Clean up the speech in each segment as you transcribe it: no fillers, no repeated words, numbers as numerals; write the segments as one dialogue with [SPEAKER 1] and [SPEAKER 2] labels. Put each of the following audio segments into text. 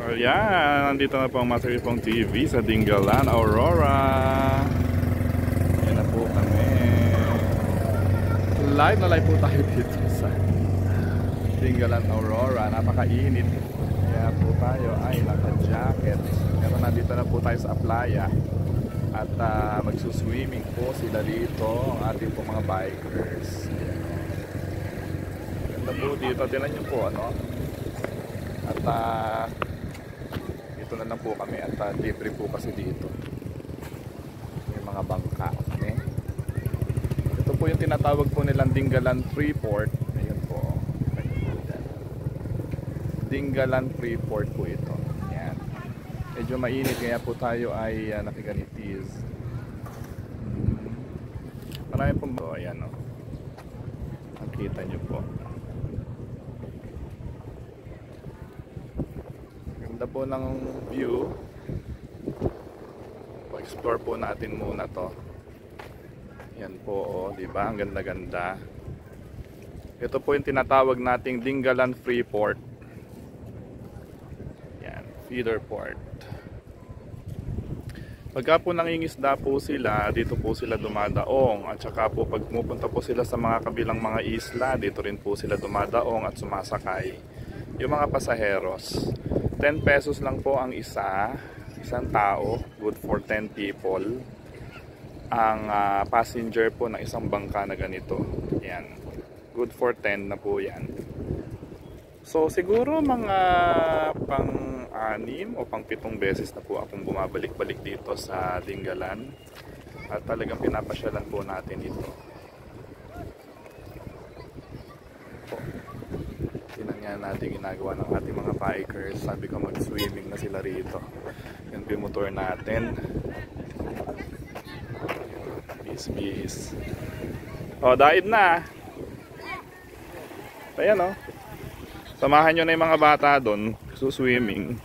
[SPEAKER 1] Ayan, nandito na po ang Mataripong TV sa Dingalan, Aurora. Ayan na po kami. Live na live po tayo dito sa Dingalan, Aurora. Napakainit. Kaya po tayo ay naka-jacket. Pero nandito na po tayo sa playa. At magsuswimming po sila dito, ang ating po mga bikers. Ganda po dito. Tinan nyo po ano. At ito na lang po kami at libre po kasi dito may mga bangka. Okay? Ito po yung tinatawag po nilang Dingalan Freeport. Ayun po. Dingalan Freeport po ito. Yan. Medyo mainit kaya po tayo ay nakiganitiz. Marami pong ayan o. Nakita nyo po. Ganda po ng view. Explore po natin muna to. Yan po oh, di ba? Ang ganda-ganda. Ito po yung tinatawag nating Dingalan Freeport. Yan, feeder port. Pagka po nangingisda po sila, dito po sila dumadaong. At saka po pag pumupunta po sila sa mga kabilang mga isla, dito rin po sila dumadaong at sumasakay. Yung mga pasaheros. 10 pesos lang po ang isang tao, good for 10 people. Ang passenger po ng isang bangka na ganito. Yan. Good for 10 na po yan. So siguro mga pang-6 o pang-7 beses na po akong bumabalik-balik dito sa Dingalan. At talagang pinapasyalan po natin ito. Tinan nga natin ginagawa ng ating mga bikers. Sabi ko mag-swimming na sila rito. Yung bimotor natin. Bis. O, daid na. Ayan o. Samahan nyo na yung mga bata doon. Swimming.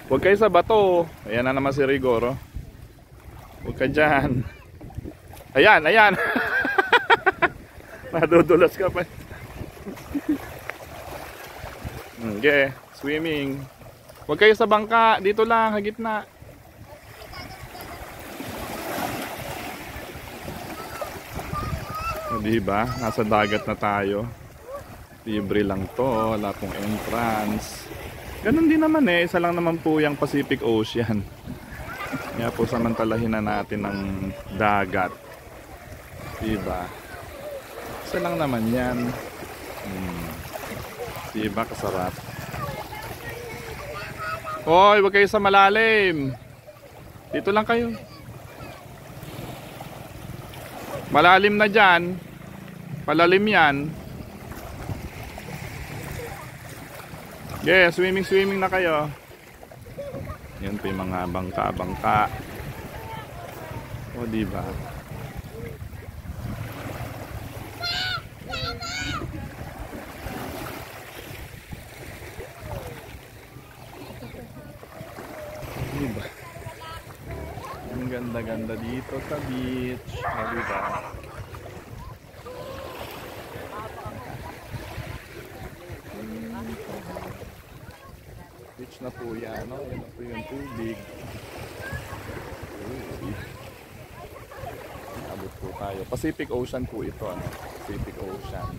[SPEAKER 1] Huwag kayo sa bato. Ayan na naman si Rigor. Huwag ka dyan. Ayan. Nadudulas ka pa. Okay, swimming. Huwag kayo sa bangka. Dito lang, sa gitna. Diba? Nasa dagat na tayo. Libre lang to. Wala pong entrance. Ganun din naman eh. Isa lang naman po yung Pacific Ocean. Kaya po samantalahin na natin ng dagat. Diba? Isa lang naman yan. Diba kasarap? Hoy, huwag kayo sa malalim. Dito lang kayo. Malalim na dyan. Palalim yan. Yeah, swimming na kayo. Yan po yung mga bangka. O diba? Diba? Ang ganda-ganda dito sa beach. O diba? Beach na po yan, no? Yan na po yung tubig. Abot po tayo. Pacific Ocean po ito, ano? Pacific Ocean.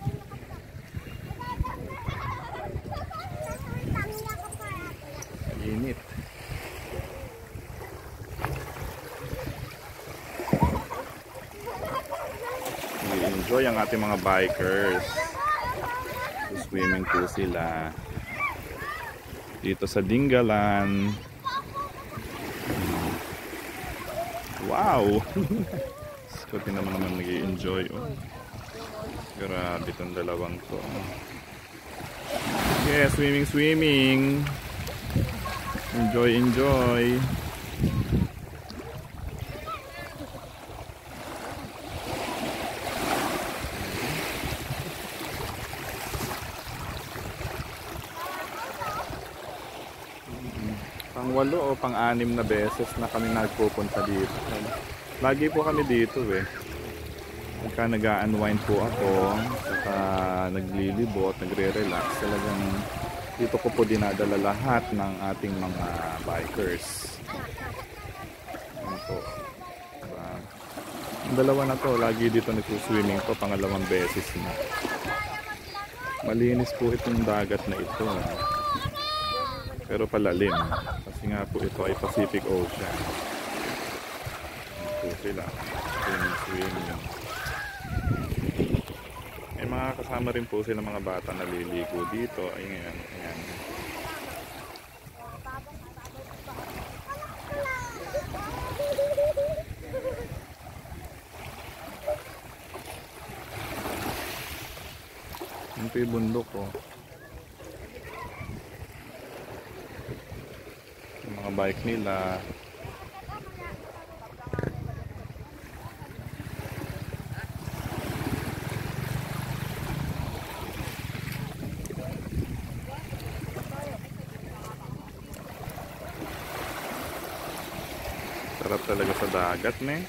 [SPEAKER 1] Init. Enjoy ang ating mga bikers. Swimming po sila dito sa Dingalan. Wow. Scotty naman nag-i-enjoy oh. Grabe itong dalawang to. Yeah, swimming. Enjoy. Pang-8 o pang-6 na beses na kami nagpupunta dito. Lagi po kami dito eh. pagka nag-unwind po ako, saka naglilibot, nagre-relax, talagang dito ko po dinadala lahat ng ating mga bikers. Yan po. Diba? Ang dalawa na to, lagi dito nagsuswimming to, pangalawang beses na. Malinis po itong dagat na ito. Pero palalim. Kasi nga po ito ay Pacific Ocean. Yan po sila. Swimming. May mga kasama rin po sila mga bata na liligo dito. Ayan, ayan. Ito yung bundok ko. Yung mga bike nila. Sarap talaga sa dagat, ne?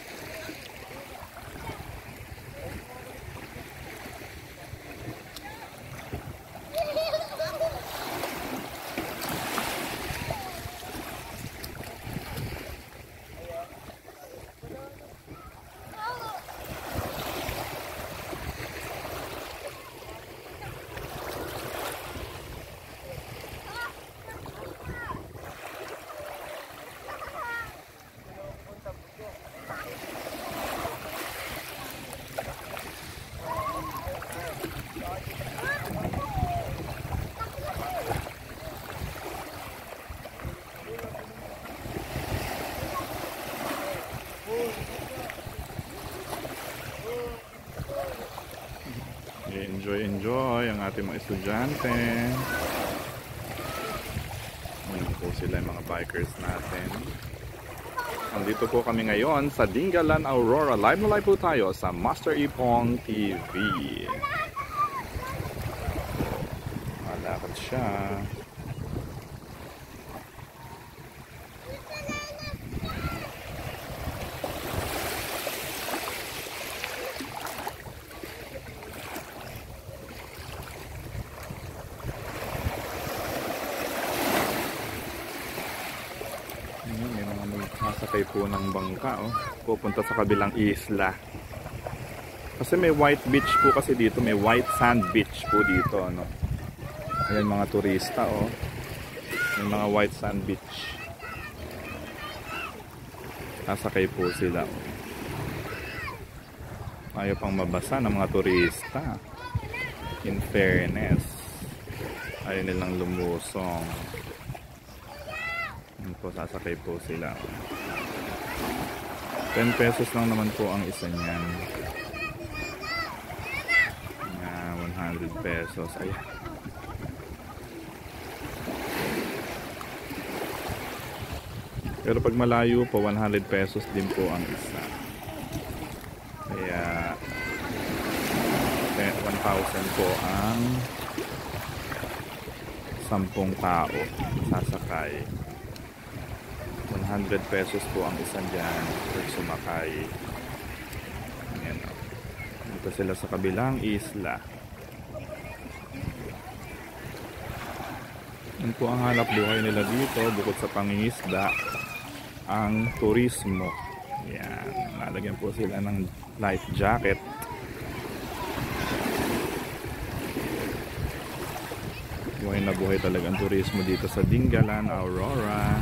[SPEAKER 1] Enjoy ang ating mga estudyante. Ayan po sila yung mga bikers natin. Nandito po kami ngayon sa Dingalan, Aurora. Live na live po tayo sa Master Ipong TV. Malakad siya. May mga magsasakay po ng bangka, oh. Pupunta sa kabilang isla. Kasi may white beach po kasi dito, may white sand beach po dito, no. Ayan mga turista, oh. May mga white sand beach. Sasakay po sila, oh. Ayaw pang mabasa ng mga turista. In fairness, ayaw nilang lumusong. Po, sasakay po sila. 10 pesos lang naman po ang isa niyan. 100 pesos. Ayan. Pero pag malayo po, 100 pesos din po ang isa. Kaya 1,000 po ang 10 tao sasakay. 100 pesos po ang isang dyan pag sumakay. Ayan, dito sila sa kabilang isla. Yan po ang hanap buhay nila dito, bukod sa pangingisda, ang turismo. Yan, nalagyan po sila ng life jacket. Buhay na buhay talaga ang turismo dito sa Dingalan, Aurora.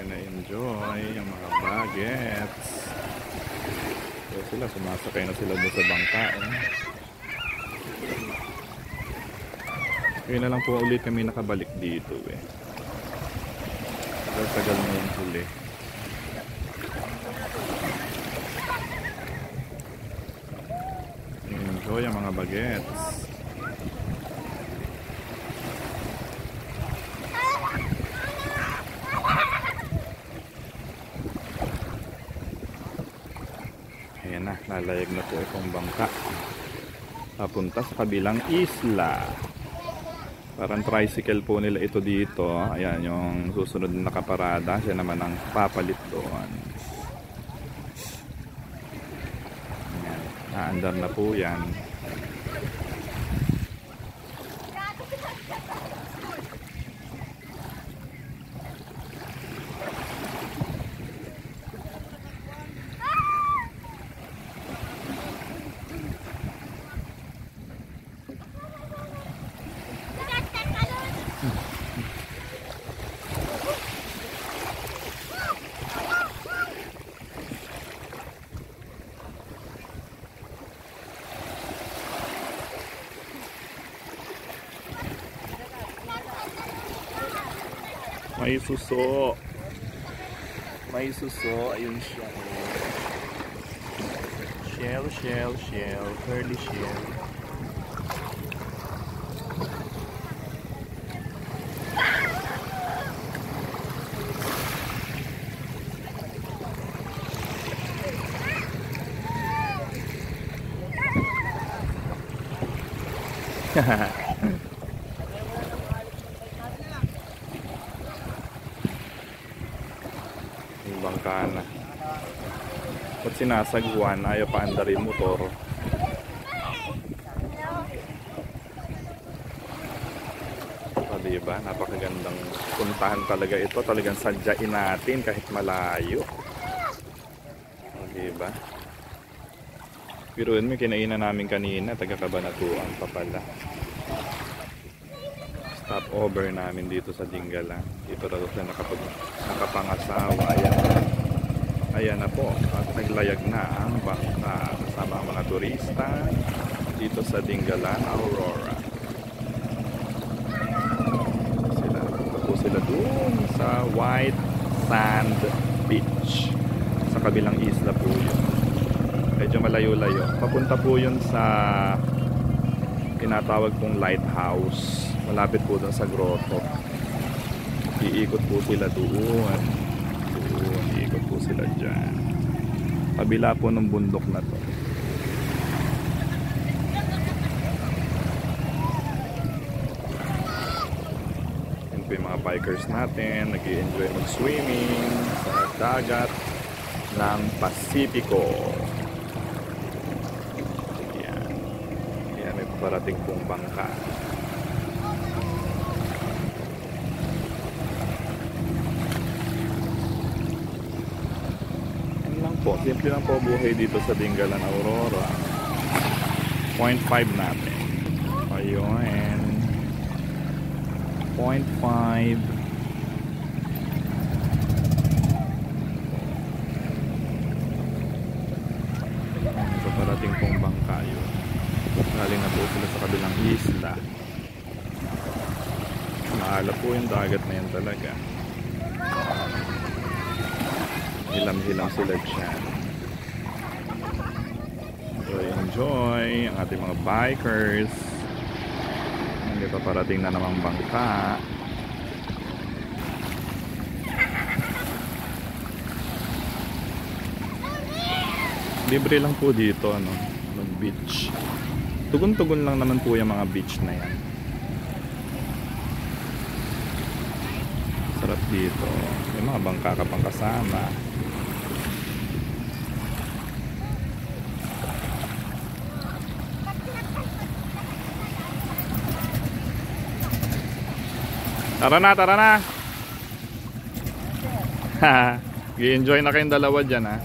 [SPEAKER 1] Na-enjoy yung mga bagets. So sila, sumasakay na sila doon sa bangka. Ngayon na lang po ulit kami nakabalik dito eh. Tagal na yung huli. Enjoy ang mga bagets. Ayan na, lalayag na po itong bangka papunta sa kabilang isla. Parang tricycle po nila ito dito. Ayan, yung susunod na nakaparada. Siya naman ang papalit doon. Ayan, naandar na po yan. May suso. May suso. Ayun siya. Shell, shell, shell. Curly shell. Hahaha. Bangka na. Ba't sinasagwan? Ayaw pa andarin motor. Diba? Napakagandang puntahan talaga ito. Talagang sadyain natin kahit malayo. Diba? Pero yun, may kinainan namin kanina. Taga Cabanatuan pa pala. Stop over namin dito sa Dingalan. Dito daw sila nakapangasawa. Ayan na po. At naglayag na ang bangka kasama ang mga turista dito sa Dingalan, Aurora. Sila dun sa White Sand Beach. Sa kabilang isla po yun. Medyo malayo-layo. Papunta po yun sa tinatawag pong lighthouse. Malapit po dun sa grotto. Iikot po sila doon. Iikot po sila dyan. Kabila po ng bundok na to. Yan po yung mga bikers natin. Nag-i-enjoy mag-swimming sa dagat ng Pasipiko. Yan. Yan, may parating pong bangka. Simple lang po buhay dito sa Dingalan, Aurora. 0.5 natin. Ayun. 0.5. Ito parating pong bangka yun. Galing na po sila sa kabilang isla. Maala po yung dagat na yan talaga. Hilam-hilam sila dyan. Enjoy ang ating mga bikers. Hindi pa parating na namang bangka. Libre lang po dito, ano, mag-beach. Tugon-tugon lang naman po yung mga beach na yan. Sarap dito. May mga bangka ka pang kasama. Tara na, tara na. I-enjoy na kayong dalawa dyan, ha.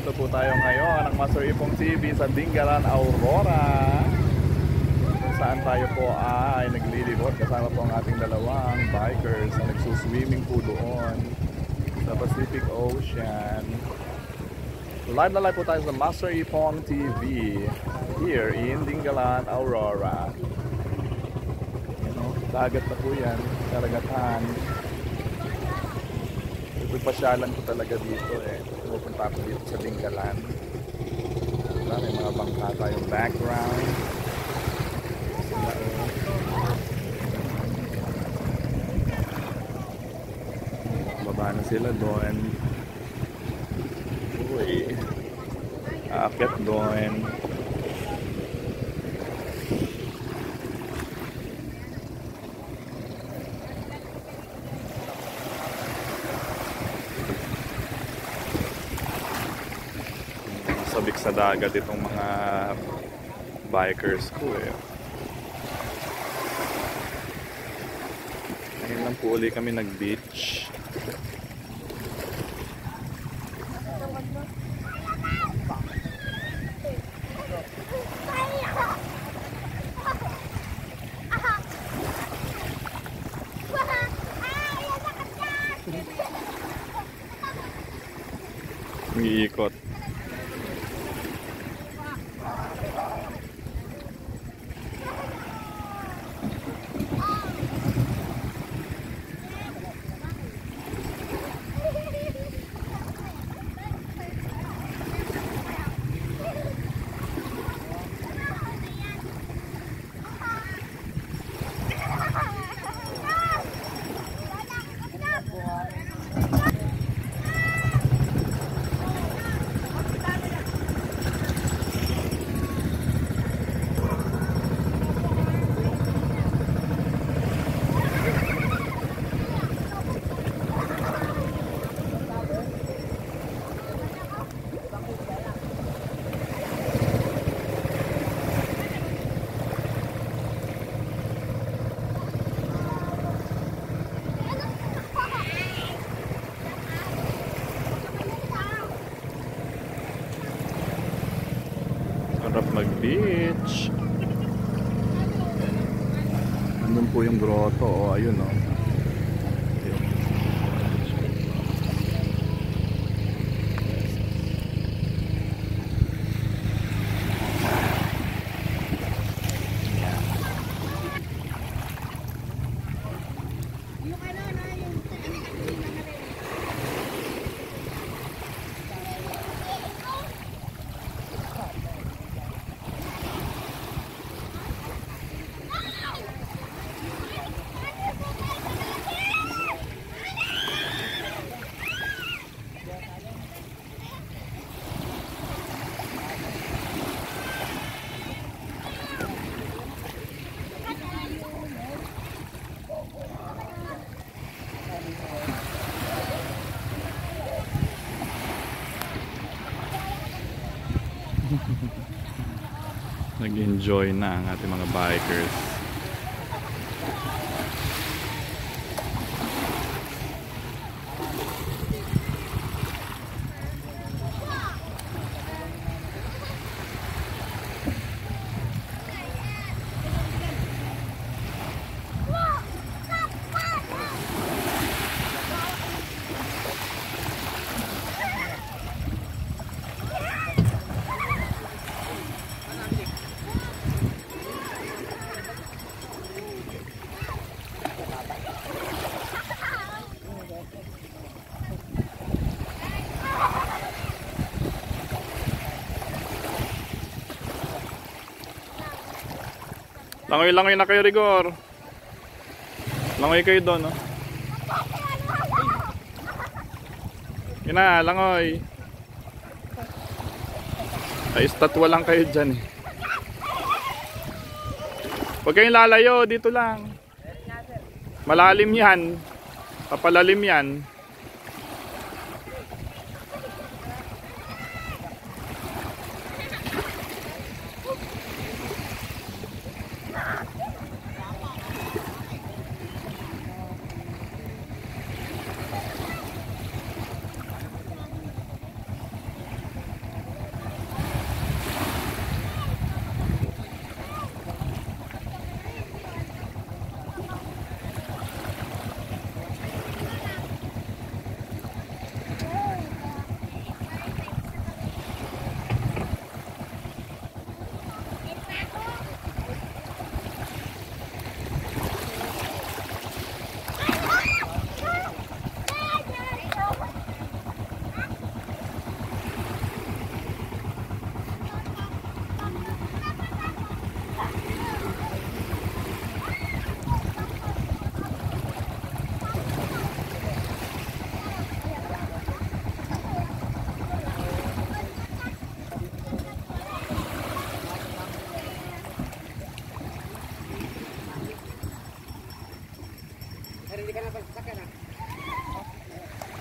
[SPEAKER 1] Dito po tayo ngayon ang Master Ipong TV sa Dingalan, Aurora, kung saan tayo po ay naglilibot kasama po ang ating dalawang bikers na nagsuswimming po doon sa Pacific Ocean. Live na live po tayo sa Master Ipon TV here in Dingalan, Aurora. Dagat na po yan, karagatan. Pagpasyalan ko talaga dito eh. Pupunta ako dito sa Dingalan. May mga bangka tayong background. Baba na sila doon. Uy. Aakyat doon. Sabik sa dagat itong mga bikers ko eh. Ngayon lang po uli kami nag-beach. Umiikot. Sarap mag-beach. Andun po yung grotto. O, ayun o. Nag-enjoy na ang ating mga bikers. Langoy-langoy na kayo, Rigor. Langoy kayo doon, no? Yun na, langoy. Ay, statwa lang kayo dyan, eh. Huwag kayong lalayo, dito lang. Malalim yan. Papalalim yan.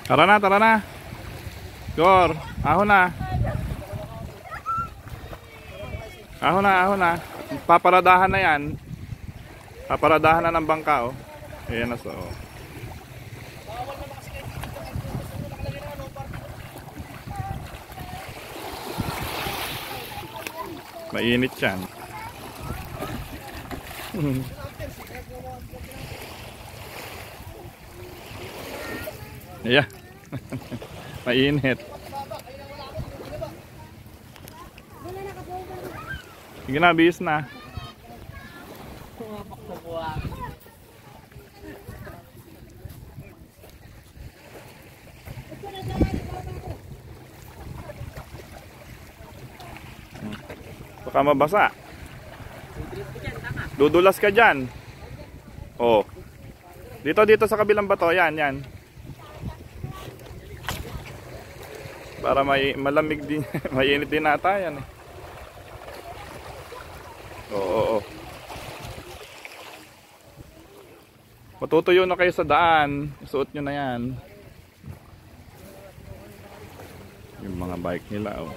[SPEAKER 1] Tara na, tara na. Gor, ahon na. Ahon na, ahon na. Paparadahan na yan. Paparadahan na ng bangka, oh. Ayan na, so. Mainit yan. Yeah. Mainit. Sige na, bis na. Baka mabasa. Dudulas ka dyan. Oh. Dito sa kabilang bato. Yan, yan. Para malamig din. Mainit din ata yan eh. Oo. Matutuyo na kayo sa daan. Isuot nyo na yan. Yung mga bike nila, oh.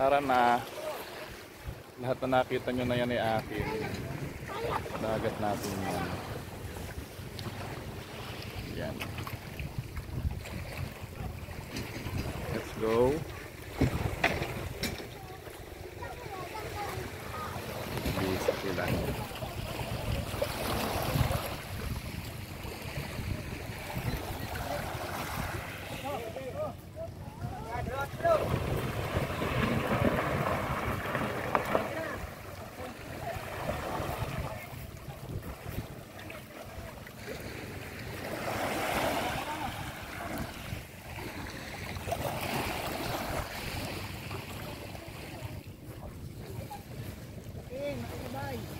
[SPEAKER 1] Tara na. Lahat na nakita nyo na yan ay akin. Dagat natin yan. Yan. Let's go. Bisa sila.
[SPEAKER 2] Bye.